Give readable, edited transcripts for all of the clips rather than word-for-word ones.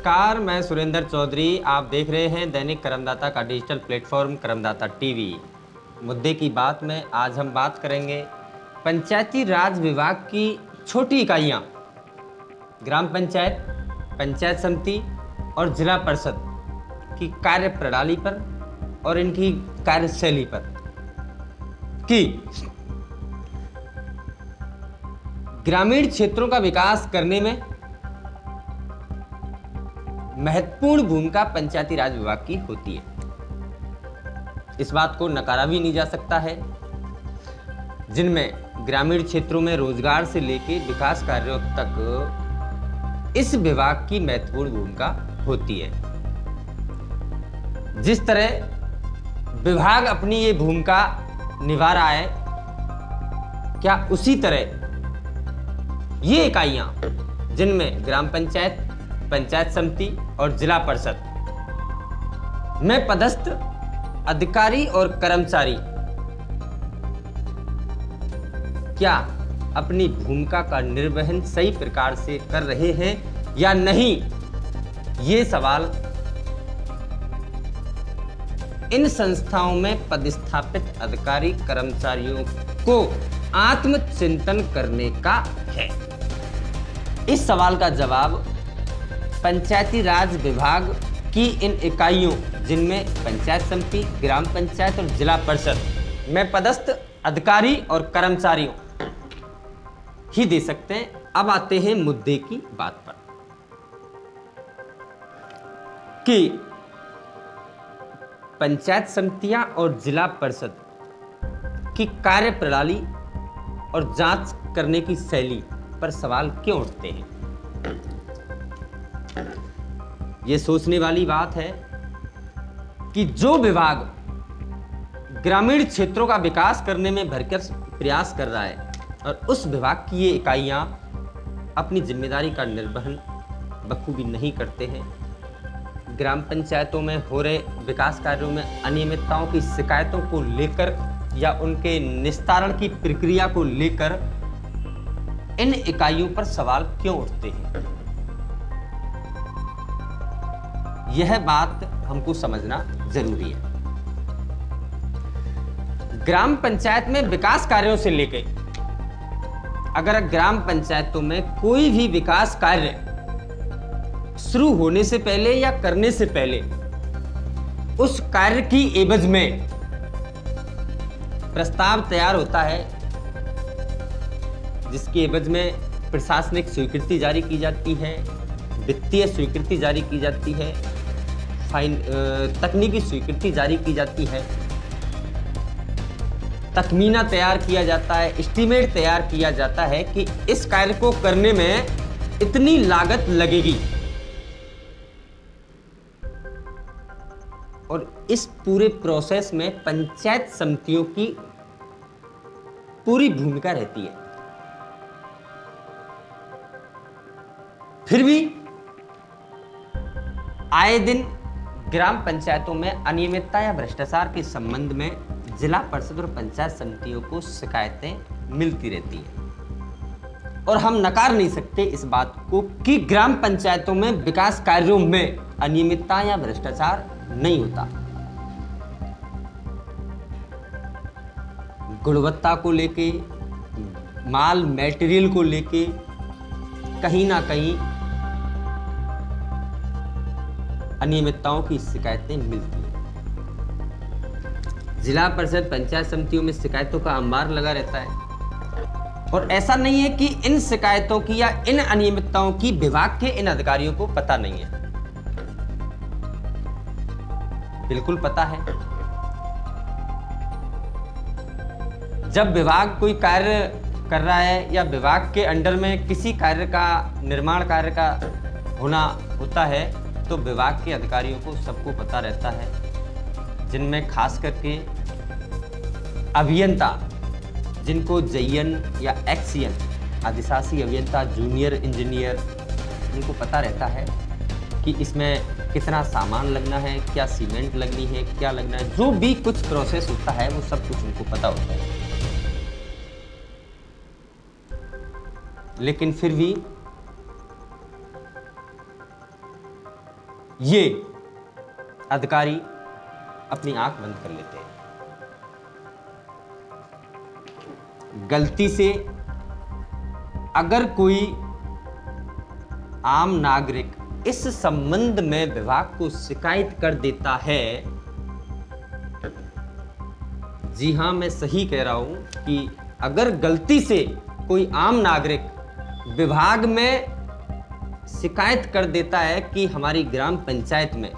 नमस्कार, मैं सुरेंद्र चौधरी। आप देख रहे हैं दैनिक कर्मदाता का डिजिटल प्लेटफॉर्म कर्मदाता टीवी। मुद्दे की बात में आज हम बात करेंगे पंचायती राज विभाग की छोटी इकाइयां, ग्राम पंचायत, पंचायत समिति और जिला परिषद की कार्य प्रणाली पर और इनकी कार्यशैली पर कि ग्रामीण क्षेत्रों का विकास करने में महत्वपूर्ण भूमिका पंचायती राज विभाग की होती है। इस बात को नकारा भी नहीं जा सकता है, जिनमें ग्रामीण क्षेत्रों में रोजगार से लेकर विकास कार्यों तक इस विभाग की महत्वपूर्ण भूमिका होती है। जिस तरह विभाग अपनी ये भूमिका निभा रहा है, क्या उसी तरह ये इकाइयां जिनमें ग्राम पंचायत, पंचायत समिति और जिला परिषद में पदस्थ अधिकारी और कर्मचारी क्या अपनी भूमिका का निर्वहन सही प्रकार से कर रहे हैं या नहीं, ये सवाल इन संस्थाओं में पदस्थापित अधिकारी कर्मचारियों को आत्मचिंतन करने का है। इस सवाल का जवाब पंचायती राज विभाग की इन इकाइयों जिनमें पंचायत समिति, ग्राम पंचायत और जिला परिषद में पदस्थ अधिकारी और कर्मचारियों ही दे सकते हैं। अब आते हैं मुद्दे की बात पर कि पंचायत समितियां और जिला परिषद की कार्य प्रणाली और जांच करने की शैली पर सवाल क्यों उठते हैं। यह सोचने वाली बात है कि जो विभाग ग्रामीण क्षेत्रों का विकास करने में भरकर प्रयास कर रहा है और उस विभाग की ये इकाइयां अपनी जिम्मेदारी का निर्वहन बखूबी नहीं करते हैं, ग्राम पंचायतों में हो रहे विकास कार्यों में अनियमितताओं की शिकायतों को लेकर या उनके निस्तारण की प्रक्रिया को लेकर इन इकाइयों पर सवाल क्यों उठते हैं, यह बात हमको समझना जरूरी है। ग्राम पंचायत में विकास कार्यों से लेकर अगर ग्राम पंचायतों में कोई भी विकास कार्य शुरू होने से पहले या करने से पहले उस कार्य की एवज में प्रस्ताव तैयार होता है, जिसकी एवज में प्रशासनिक स्वीकृति जारी की जाती है, वित्तीय स्वीकृति जारी की जाती है, तकनीकी स्वीकृति जारी की जाती है, तखमीना तैयार किया जाता है, एस्टीमेट तैयार किया जाता है कि इस कार्य को करने में इतनी लागत लगेगी। और इस पूरे प्रोसेस में पंचायत समितियों की पूरी भूमिका रहती है। फिर भी आए दिन ग्राम पंचायतों में अनियमितता या भ्रष्टाचार के संबंध में जिला परिषद और पंचायत समितियों को शिकायतें मिलती रहती हैं और हम नकार नहीं सकते इस बात को कि ग्राम पंचायतों में विकास कार्यों में अनियमितता या भ्रष्टाचार नहीं होता। गुणवत्ता को लेके, माल मैटेरियल को लेके कहीं ना कहीं अनियमितताओं की शिकायतें मिलती हैं। जिला परिषद, पंचायत समितियों में शिकायतों का अंबार लगा रहता है और ऐसा नहीं है कि इन शिकायतों की या इन अनियमितताओं की विभाग के इन अधिकारियों को पता नहीं है, बिल्कुल पता है। जब विभाग कोई कार्य कर रहा है या विभाग के अंडर में किसी कार्य का निर्माण कार्य का होना होता है तो विभाग के अधिकारियों को सबको पता रहता है, जिनमें खास करके अभियंता जिनको जयन या एक्सियन, अधिशासी अभियंता, जूनियर इंजीनियर, उनको पता रहता है कि इसमें कितना सामान लगना है, क्या सीमेंट लगनी है, क्या लगना है, जो भी कुछ प्रोसेस होता है वो सब कुछ उनको पता होता है। लेकिन फिर भी ये अधिकारी अपनी आंख बंद कर लेते हैं। गलती से अगर कोई आम नागरिक इस संबंध में विभाग को शिकायत कर देता है, जी हां, मैं सही कह रहा हूं कि अगर गलती से कोई आम नागरिक विभाग में शिकायत कर देता है कि हमारी ग्राम पंचायत में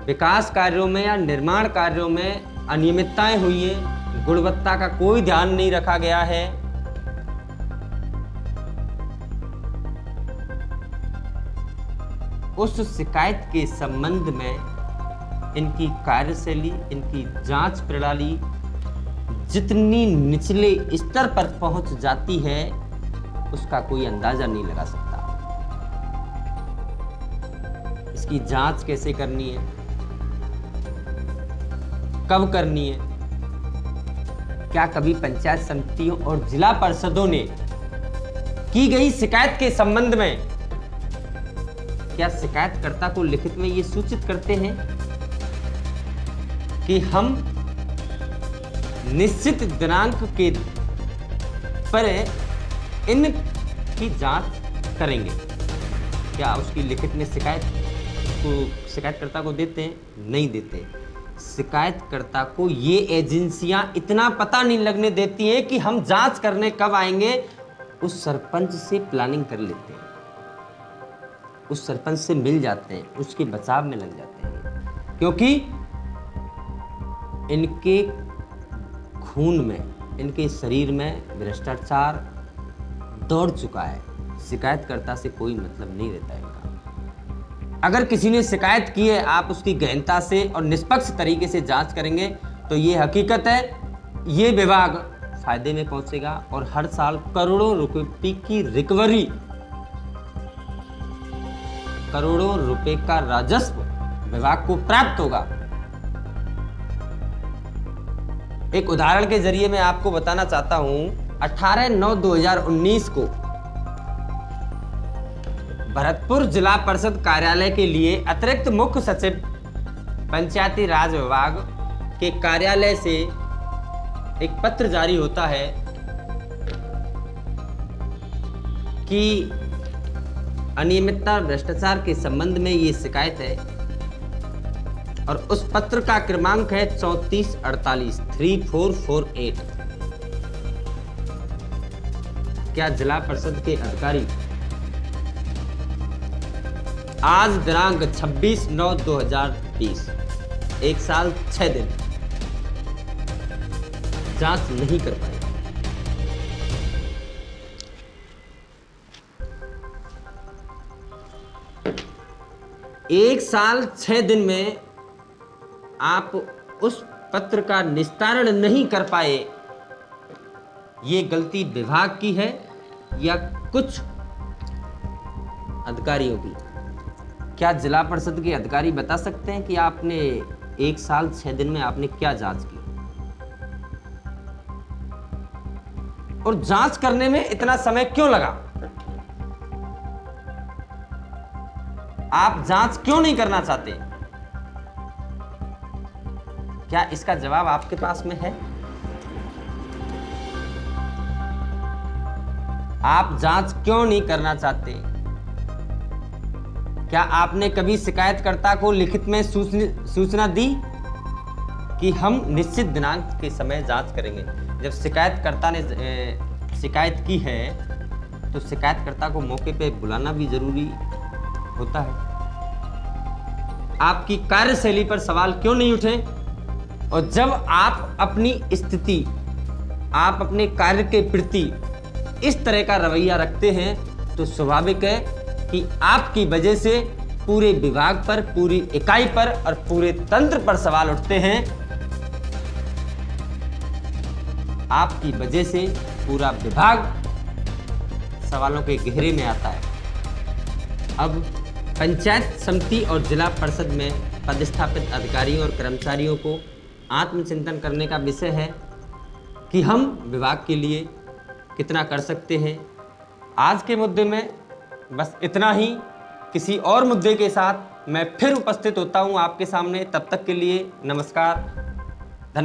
विकास कार्यों में या निर्माण कार्यों में अनियमितताएं हुई हैं, गुणवत्ता का कोई ध्यान नहीं रखा गया है, उस शिकायत के संबंध में इनकी कार्यशैली, इनकी जांच प्रणाली जितनी निचले स्तर पर पहुंच जाती है उसका कोई अंदाजा नहीं लगा सकता। इसकी जांच कैसे करनी है, कब करनी है, क्या कभी पंचायत समितियों और जिला परिषदों ने की गई शिकायत के संबंध में क्या शिकायतकर्ता को लिखित में ये सूचित करते हैं कि हम निश्चित दिनांक के पर इनकी जांच करेंगे? क्या उसकी लिखित में शिकायतकर्ता को देते हैं? नहीं देते। शिकायतकर्ता को ये एजेंसियां इतना पता नहीं लगने देती हैं कि हम जांच करने कब आएंगे, उस सरपंच से प्लानिंग कर लेते हैं, उस सरपंच से मिल जाते हैं, उसके बचाव में लग जाते हैं, क्योंकि इनके खून में, इनके शरीर में भ्रष्टाचार दौड़ चुका है। शिकायतकर्ता से कोई मतलब नहीं रहता इनका। अगर किसी ने शिकायत की है, आप उसकी गहनता से और निष्पक्ष तरीके से जांच करेंगे तो ये हकीकत है, ये विभाग फायदे में पहुंचेगा और हर साल करोड़ों रुपए की रिकवरी, करोड़ों रुपए का राजस्व विभाग को प्राप्त होगा। एक उदाहरण के जरिए मैं आपको बताना चाहता हूं, 18/9/2019 को भरतपुर जिला परिषद कार्यालय के लिए अतिरिक्त मुख्य सचिव पंचायती राज विभाग के कार्यालय से एक पत्र जारी होता है कि अनियमितता भ्रष्टाचार के संबंध में ये शिकायत है, और उस पत्र का क्रमांक है 3448। क्या जिला परिषद के अधिकारी आज दिनांक 26/9/2020, 1 साल 6 दिन जांच नहीं कर पाए? एक साल 6 दिन में आप उस पत्र का निस्तारण नहीं कर पाए, ये गलती विभाग की है या कुछ अधिकारियों की? क्या जिला परिषद के अधिकारी बता सकते हैं कि आपने 1 साल 6 दिन में आपने क्या जांच की? और जांच करने में इतना समय क्यों लगा? आप जांच क्यों नहीं करना चाहते? क्या इसका जवाब आपके पास में है? आप जांच क्यों नहीं करना चाहते? क्या आपने कभी शिकायतकर्ता को लिखित में सूचना दी कि हम निश्चित दिनांक के समय जांच करेंगे? जब शिकायतकर्ता ने शिकायत की है तो शिकायतकर्ता को मौके पे बुलाना भी जरूरी होता है। आपकी कार्यशैली पर सवाल क्यों नहीं उठे? और जब आप अपनी स्थिति, आप अपने कार्य के प्रति इस तरह का रवैया रखते हैं तो स्वाभाविक है कि आपकी वजह से पूरे विभाग पर, पूरी इकाई पर और पूरे तंत्र पर सवाल उठते हैं। आपकी वजह से पूरा विभाग सवालों के घेरे में आता है। अब पंचायत समिति और जिला परिषद में पदस्थापित अधिकारियों और कर्मचारियों को आत्मचिंतन करने का विषय है कि हम विभाग के लिए कितना कर सकते हैं। आज के मुद्दे में बस इतना ही। किसी और मुद्दे के साथ मैं फिर उपस्थित होता हूँ आपके सामने। तब तक के लिए नमस्कार,